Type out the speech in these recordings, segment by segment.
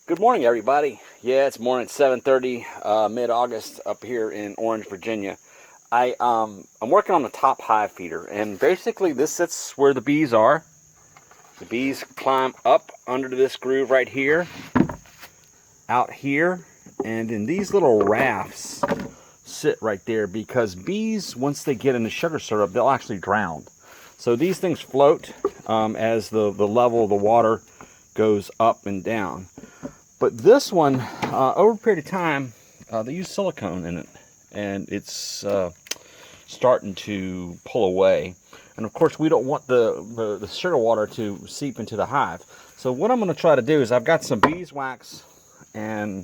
Good morning, everybody. Yeah, it's morning, 7:30, mid-August up here in Orange, Virginia. I'm working on the top hive feeder, and basically this sits where the bees are. The bees climb up under this groove right here, out here, and in these little rafts sit right there because bees, once they get into sugar syrup, they'll actually drown. So these things float as the level of the water goes up and down. But this one, over a period of time, they use silicone in it, and it's starting to pull away. And of course, we don't want the sugar water to seep into the hive. So what I'm going to try to do is I've got some beeswax and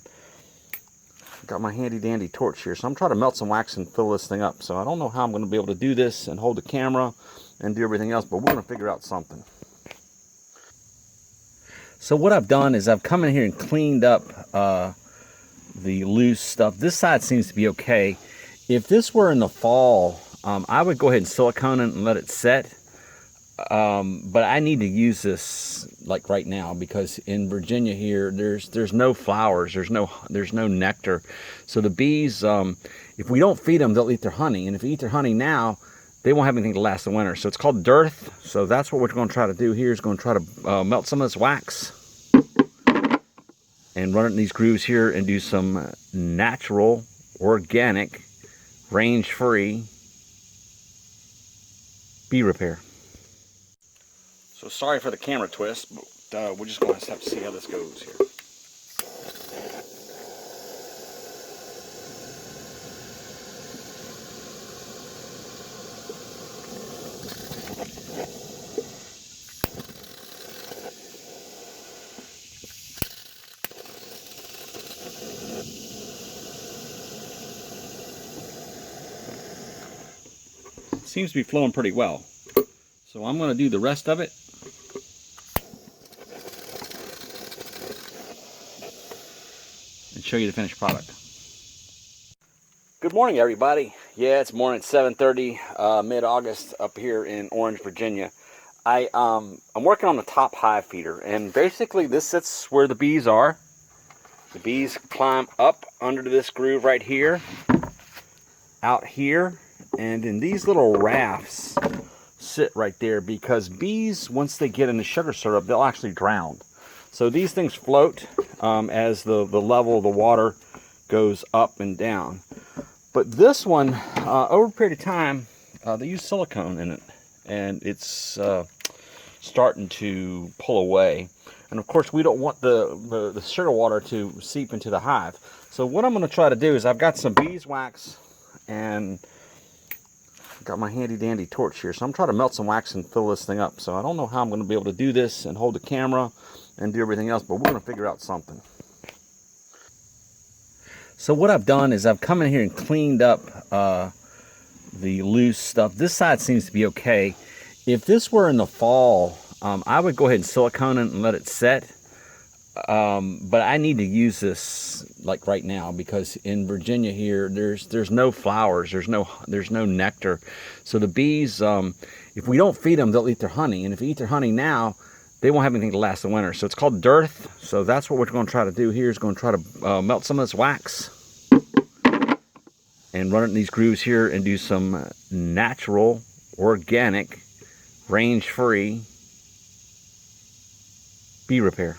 got my handy dandy torch here. So I'm trying to melt some wax and fill this thing up. So I don't know how I'm going to be able to do this and hold the camera and do everything else, but we're going to figure out something. So what I've done is I've come in here and cleaned up the loose stuff. This side seems to be okay. If this were in the fall, I would go ahead and silicone it and let it set. But I need to use this like right now because in Virginia here, there's no flowers, there's no nectar. So the bees, if we don't feed them, they'll eat their honey, and if we eat their honey now, they won't have anything to last the winter. So it's called dearth. So that's what we're going to try to do here, is going to try to melt some of this wax and run it in these grooves here and do some natural, organic, range-free bee repair. So sorry for the camera twist, but we're just going to have to see how this goes here. Seems to be flowing pretty well. So I'm going to do the rest of it. And show you the finished product. Good morning, everybody. Yeah, it's morning, 7:30, mid-August up here in Orange, Virginia. I'm working on the top hive feeder, and basically this sits where the bees are. The bees climb up under this groove right here, out here, and in these little rafts sit right there because bees, once they get into sugar syrup, they'll actually drown. So these things float as the level of the water goes up and down. But this one, over a period of time, they use silicone in it, and it's starting to pull away. And of course, we don't want the sugar water to seep into the hive. So what I'm going to try to do is I've got some beeswax and got my handy dandy torch here. So I'm trying to melt some wax and fill this thing up. So I don't know how I'm going to be able to do this and hold the camera and do everything else, but we're going to figure out something. So what I've done is I've come in here and cleaned up the loose stuff. This side seems to be okay. If this were in the fall, I would go ahead and silicone it and let it set. But I need to use this like right now because in Virginia here, there's no flowers, there's no nectar. So the bees, if we don't feed them, they'll eat their honey, and if we eat their honey now, they won't have anything to last the winter. So it's called dearth. So that's what we're going to try to do here, is going to try to melt some of this wax and run it in these grooves here and do some natural, organic, range-free bee repair.